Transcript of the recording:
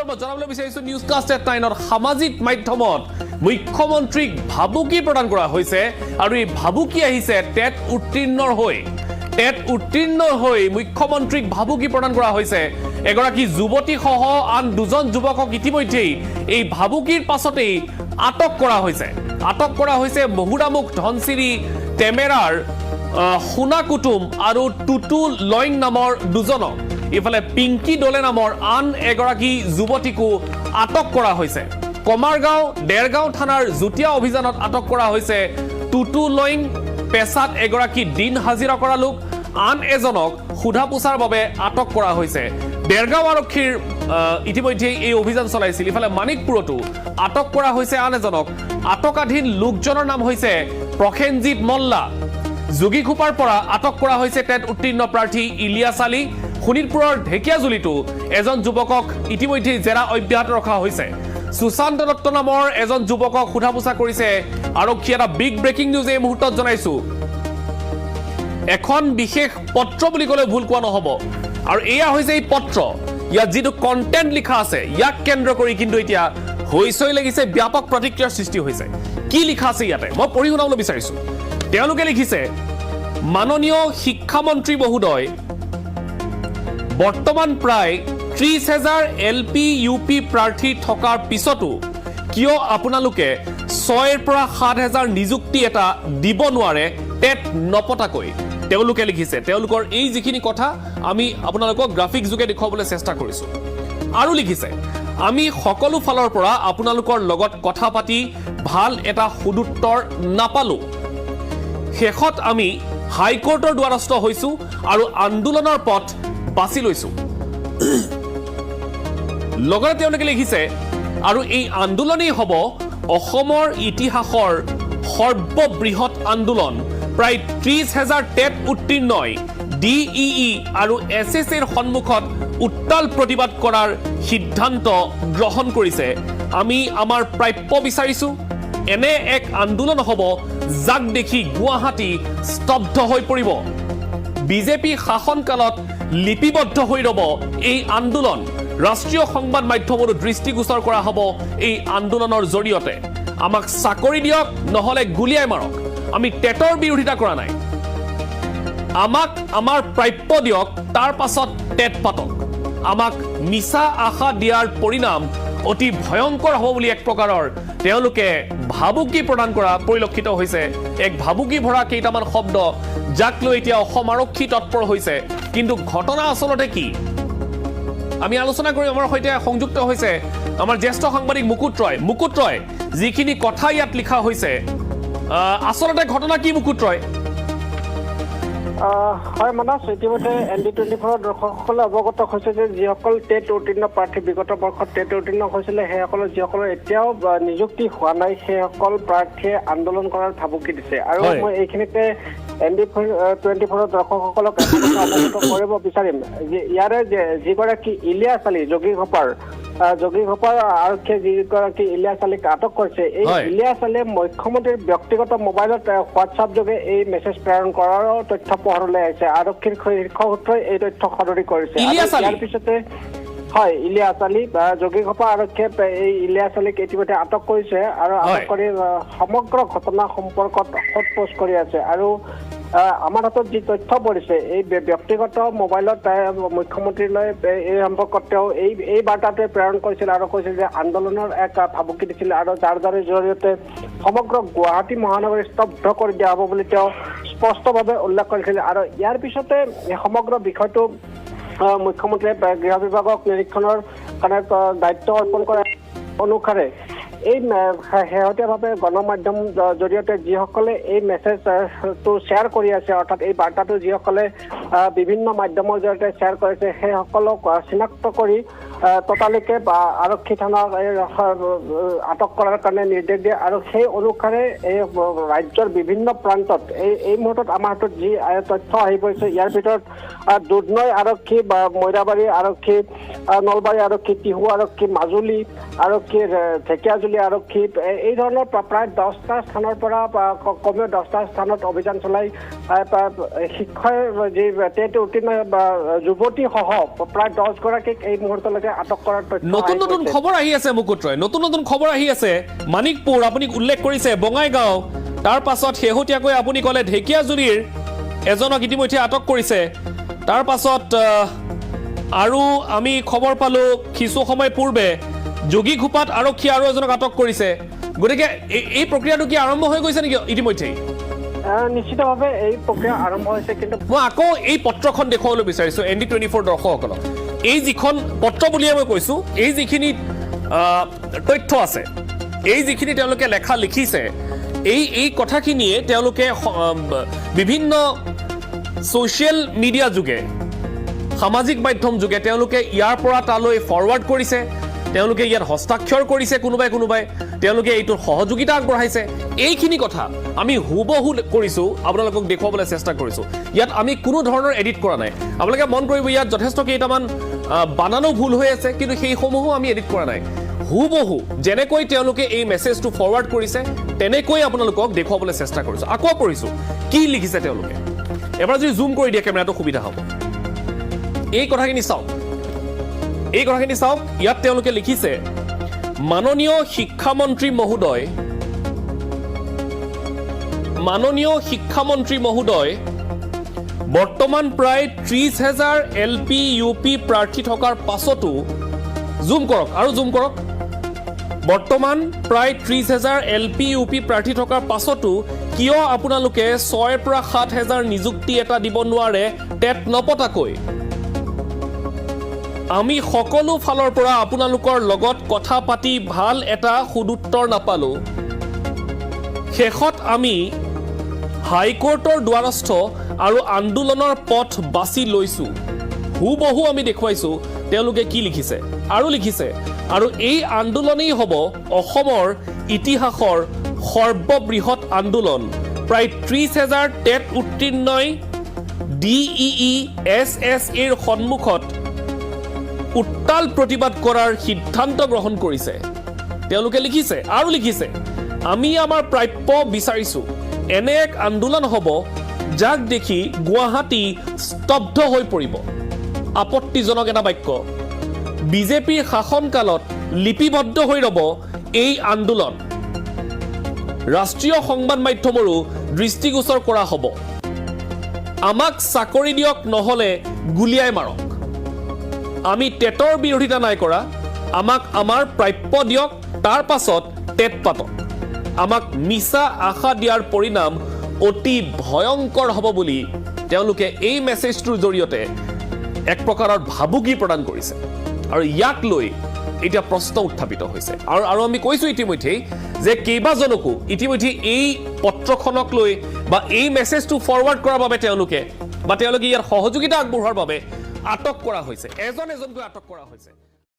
সন্দৰ্ভত জানাবলৈ বিচাৰিছো নিউজকাষ্ট এট 9 সামাজিক মাধ্যমত মুখ্যমন্ত্ৰীক ভাবুকি প্ৰদান কৰা হৈছে আৰু এই ভাবুকি আহিছে টেট উত্তীৰ্ণৰ হৈ মুখ্যমন্ত্ৰীক ভাবুকি প্ৰদান কৰা হৈছে এগৰাকী যুৱতী সহ আন দুজন যুৱকক ইতিমধ্যেই এই ভাবুকিৰ পাছতেই আটক কৰা হৈছে মহুৰামুখ ধনচিৰি টেমেৰাৰ সোনা কুটুম আৰু টুটু লয়ং নামৰ দুজনক ইফালে পিংকি দলে নামৰ আন এগৰাকী যুৱতীকো আটক কৰা হৈছে কমাৰগাঁও দেৰগাঁও থানাৰ জুটিয়া অভিযানত আটক কৰা হৈছে টুটু লয়ং পেছাত এগৰাকী দিন হাজিৰা কৰা লোক আন এজনক সোধা পোছাৰ বাবে আটক কৰা হৈছে দেৰগাঁও আৰক্ষীৰ ইতিমধ্যে এই অভিযান চলাইছিল ইফালে মানিকপুৰতো আটক কৰা হৈছে আন এজনক আটকাধীন লোকজনৰ নাম হৈছে প্ৰখেনজিৎ মল্লা যোগীঘোপাৰ পৰা আটক কৰা হৈছে টেট উত্তীৰ্ণ প্ৰাৰ্থী ইলিয়াছ আলী শোণিতপুৰৰ ঢেকিয়াজুলিতো এজন যুৱকক ইতিমধ্যে জেৰা অব্যাহত ৰখা হৈছে সুশান্ত দত্ত নামৰ এজন যুৱকক সোধা পোছা কৰিছে আৰক্ষী এটা বিগ ব্ৰেকিং নিউজ এই মুহূৰ্তত জনাইছো এখন বিশেষ পত্ৰ বুলি ক'লে ভুল কোৱা নহব আৰু এয়া হৈছে এই পত্ৰ ইয়াত যিটো কন্টেন্ট লিখা আছে ইয়াক কেন্দ্ৰ কৰি কিন্তু এতিয়া হৈছৈ লাগিছে ব্যাপক প্ৰতিক্ৰিয়াৰ সৃষ্টি হৈছে কি লিখা আছে ইয়াতে মই পঢ়ি শুনাবলৈ বিচাৰিছো তেওঁলোকে লিখিছে মাননীয় শিক্ষামন্ত্ৰী মহোদয় বৰ্তমান প্ৰায় 30,000 এলপি ইউপি প্ৰাৰ্থী থকাৰ পিছতো কিয় আপোনালোকে 6ৰ পৰা 7,000 নিযুক্তি এটা দিব নোৱাৰে টেট নপতাকৈ তেওঁলোকে লিখিছে তেওঁলোকৰ এই যিখিনি কথা আমি আপোনালোকক গ্ৰাফিক যোগে দেখুৱাবলৈ চেষ্টা কৰিছো আৰু লিখিছে আমি সকলো ফালৰ পৰা আপোনালোকৰ লগত কথা পাতি ভাল এটা সুদুত্তৰ নাপালো শেষত আমি হাইকোৰ্টৰ দ্বাৰস্থ হৈছো আৰু আন্দোলনৰ পথ বাছি লৈছো লগতে তেওঁলোকে লিখিছে আৰু এই আন্দোলনেই হ'ব অসমৰ ইতিহাসৰ সৰ্ববৃহৎ আন্দোলন প্ৰায় 30,000 টেট উত্তীৰ্ণই ডিইই আৰু এছএছএৰ সন্মুখত উত্তাল প্ৰতিবাদ কৰাৰ সিদ্ধান্ত গ্ৰহণ কৰিছে আমি আমাৰ প্ৰাপ্য বিচাৰিছো এনে এক আন্দোলন হ'ব যাক দেখি গুৱাহাটী স্তব্ধ হৈ পৰিব বিজেপি শাসনকালত লিপিবদ্ধ হৈ ৰব এই আন্দোলন ৰাষ্ট্ৰীয় সংবাদ মাধ্যমৰো দৃষ্টিগোচৰ কৰা হ'ব এই আন্দোলনৰ জৰিয়তে আমাক চাকৰি দিয়ক নহলে গুলিয়াই মাৰক আমি টেটৰ বিৰোধিতা কৰা নাই আমাক আমাৰ প্ৰাপ্য দিয়ক তাৰ পাছত টেট পাতক আমাক মিছা আশা দিয়াৰ পৰিণাম অতি ভয়ংকৰ হ'ব বুলি এক প্ৰকাৰৰ তেওঁলোকে ভাবুকি প্ৰদান কৰা পৰিলক্ষিত হৈছে এক ভাবুকি ভৰা কেইটামান শব্দ যাক লৈ এতিয়া অসম আৰক্ষী তৎপৰ হৈছে কিন্তু ঘটনা আচলতে কি আমি আলোচনা কৰি আমাৰ সৈতে সংযুক্ত হৈছে আমাৰ জ্যেষ্ঠ সাংবাদিক মুকুট ৰয় যিখিনি কথা ইয়াত লিখা হৈছে আচলতে ঘটনা কি মুকুট ৰয় হয় মানস ইতিমধ্যে ND24 দৰ্শকসকলে অৱগত হৈছে যে যিসকল টেট উত্তীৰ্ণ প্ৰাৰ্থী বিগত বৰ্ষত টেট উত্তীৰ্ণ হৈছিলে সেইসকলৰ যিসকলৰ এতিয়াও নিযুক্তি হোৱা নাই সেইসকল প্ৰাৰ্থীয়ে আন্দোলন কৰাৰ ভাবুকি দিছে আৰু মই এইখিনিতে ND24 দৰ্শকসকলক অৱগত কৰিব বিচাৰিম যে ইয়াৰে যিগৰাকী ইলিয়াছ আলী যোগীঘোপাৰ আৰক্ষীয়ে যিগৰাকী ইলিয়াছ আলীক আটক কৰিছে এই ইলিয়াছ আলীয়ে মুখ্যমন্ত্ৰীৰ ব্যক্তিগত মোবাইলত হোৱাটছআপ যোগে এই মেছেজ প্ৰেৰণ কৰাৰ তথ্য পোহৰলৈ আহিছে আৰক্ষীৰ শীৰ্ষ সূত্ৰই এই তথ্য সদৰি কৰিছে ইয়াৰ পিছতে হয় ইলিয়াছ আলী যোগীঘোপা আৰক্ষীয়ে এই ইলিয়াছ আলীক ইতিমধ্যে আটক কৰিছে আৰু আটক কৰি সমগ্ৰ ঘটনা সম্পৰ্কত সোধ-পোছ কৰি আছে আৰু আমাৰ হাতত যি তথ্য পৰিছে এই ব্যক্তিগত মোবাইলত মুখ্যমন্ত্ৰীলৈ এই সম্পৰ্কত তেওঁ এই বাৰ্তাটোৱে প্ৰেৰণ কৰিছিল আৰু কৈছিল যে আন্দোলনৰ এক ভাবুকি দিছিল আৰু যাৰ জৰিয়তে সমগ্ৰ গুৱাহাটী মহানগৰী স্তব্ধ কৰি দিয়া হ'ব বুলি তেওঁ স্পষ্টভাৱে উল্লেখ কৰিছিল আৰু ইয়াৰ পিছতে সমগ্ৰ বিষয়টো মুখ্যমন্ত্ৰীয়ে গৃহ বিভাগক নিৰীক্ষণৰ কাৰণে দায়িত্ব অৰ্পণ কৰা অনুসাৰে এই শেহতীয়াভাৱে গণমাধ্যম জৰিয়তে যিসকলে এই মেছেজটো শ্বেয়াৰ কৰি আছে অৰ্থাৎ এই বাৰ্তাটো যিসকলে বিভিন্ন মাধ্যমৰ জৰিয়তে শ্বেয়াৰ কৰিছে সেইসকলক চিনাক্ত কৰি ততালিকে আৰক্ষী থানাক আটক কৰাৰ কাৰণে নিৰ্দেশ দিয়ে আৰু সেই অনুসাৰে এই ৰাজ্যৰ বিভিন্ন প্ৰান্তত এই মুহূৰ্তত আমাৰ হাতত যি তথ্য আহি পৰিছে ইয়াৰ ভিতৰত দুধনৈ আৰক্ষী বা মৈৰাবাৰী আৰক্ষী নলবাৰী আৰক্ষী টিহু আৰক্ষী মাজুলী আৰক্ষী ঢেকিয়াজুলি আৰক্ষী এই ধৰণৰ প্ৰায় 10টা স্থানৰ পৰা কমেও 10টা স্থানত অভিযান চলাই শিক্ষাৰ যি টেট উত্তীৰ্ণ যুৱতী সহ প্ৰায় 10 গৰাকীক এই মুহূৰ্তলৈকে ইতিমধ্যে আটক কৰাৰ তথ্য নতুন নতুন খবৰ আহি আছে মুকুটৰয় নতুন নতুন খবৰ আহি আছে মানিকপুৰ আপুনি উল্লেখ কৰিছে বঙাইগাঁও তাৰ পাছত শেহতীয়াকৈ আপুনি ক'লে ঢেকিয়াজুলিৰ এজনক ইতিমধ্যে আটক কৰিছে তাৰ পাছত আৰু আমি খবৰ পালো কিছু সময় পূৰ্বে যোগীঘোপাত আৰক্ষী আৰু এজনক আটক কৰিছে গতিকে এই প্ৰক্ৰিয়াটো কি আৰম্ভ হৈ গৈছে নেকি ইতিমধ্যে নিশ্চিতভাৱে এই প্ৰক্ৰিয়া আৰম্ভ হৈছে কিন্তু মই আকৌ এই পত্ৰখন দেখুৱাবলৈ বিচাৰিছো ND24 দৰ্শকসকলক এই যিখন পত্ৰ বুলিয়ে মই কৈছো এই যিখিনি তথ্য আছে এই যিখিনি তেওঁলোকে লেখা লিখিছে এই কথাখিনিয়ে তেওঁলোকে বিভিন্ন ছ'চিয়েল মিডিয়া যোগে সামাজিক মাধ্যম যোগে তেওঁলোকে ইয়াৰ পৰা তালৈ ফৰৱাৰ্ড কৰিছে তেওঁলোকে ইয়াত হস্তাক্ষৰ কৰিছে কোনোবাই তেওঁলোকে এইটোৰ সহযোগিতা আগবঢ়াইছে এইখিনি কথা আমি হুবহু কৰিছো আপোনালোকক দেখুৱাবলৈ চেষ্টা কৰিছো ইয়াত আমি কোনো ধৰণৰ এডিট কৰা নাই আপোনালোকে মন কৰিব ইয়াত যথেষ্ট কেইটামান বানানো ভুল হৈ আছে কিন্তু সেইসমূহো আমি এডিট কৰা নাই হুবহু যেনেকৈ তেওঁলোকে এই মেছেজটো ফৰৱাৰ্ড কৰিছে তেনেকৈ আপোনালোকক দেখুৱাবলৈ চেষ্টা কৰিছো আকৌ পঢ়িছো কি লিখিছে তেওঁলোকে এবাৰ যদি জুম কৰি দিয়ে কেমেৰাটো সুবিধা হ'ব এই কথাখিনি চাওক ইয়াত তেওঁলোকে লিখিছে মাননীয় শিক্ষামন্ত্ৰী মহোদয় বৰ্তমান প্ৰায় 30,000 LP UP প্ৰাৰ্থী থকাৰ পাছতো জুম কৰক বৰ্তমান প্ৰায় 30,000 LP UP প্ৰাৰ্থী থকাৰ পাছতো কিয় আপোনালোকে 6 পৰা 7,000 নিযুক্তি এটা দিব নোৱাৰে টেট নপতাকৈ আমি সকলো ফালৰ পৰা আপোনালোকৰ লগত কথা পাতি ভাল এটা সুদুত্তৰ নাপালো শেষত আমি হাইকোৰ্টৰ দ্বাৰস্থ আৰু আন্দোলনৰ পথ বাছি লৈছো হুবহু আমি দেখুৱাইছো তেওঁলোকে কি লিখিছে আৰু এই আন্দোলনেই হ'ব অসমৰ ইতিহাসৰ সৰ্ববৃহৎ আন্দোলন প্ৰায় 30,000 টেট উত্তীৰ্ণই DEE SSAৰ সন্মুখত উত্তাল প্ৰতিবাদ কৰাৰ সিদ্ধান্ত গ্ৰহণ কৰিছে তেওঁলোকে লিখিছে আমি আমাৰ প্ৰাপ্য বিচাৰিছো এনে এক আন্দোলন হ'ব যাক দেখি গুৱাহাটী স্তব্ধ হৈ পৰিব আপত্তিজনক এটা বাক্য বিজেপিৰ শাসনকালত লিপিবদ্ধ হৈ ৰব এই আন্দোলন ৰাষ্ট্ৰীয় সংবাদ মাধ্যমৰো দৃষ্টিগোচৰ কৰা হ'ব আমাক চাকৰি দিয়ক নহলে গুলিয়াই মাৰক আমি টেটৰ বিৰোধিতা নাই কৰা আমাক আমাৰ প্ৰাপ্য দিয়ক তাৰ পাছত টেট পাতক আমাক মিছা আশা দিয়াৰ পৰিণাম অতি ভয়ংকৰ হ'ব বুলি তেওঁলোকে এই মেছেজটোৰ জৰিয়তে এক প্ৰকাৰৰ ভাবুকি প্ৰদান কৰিছে আৰু ইয়াক লৈ এটা প্ৰশ্ন উত্থাপিত হৈছে আৰু আমি কৈছো ইতিমধ্যে যে কেইবাজনকো ইতিমধ্যে এই পত্ৰখনক লৈ বা এই মেছেজটো ফৰৱাৰ্ড কৰাৰ বাবে তেওঁলোকে ইয়াৰ সহযোগিতা আগবঢ়োৱাৰ বাবে আটক কৰা হৈছে এজনকৈ আটক কৰা হৈছে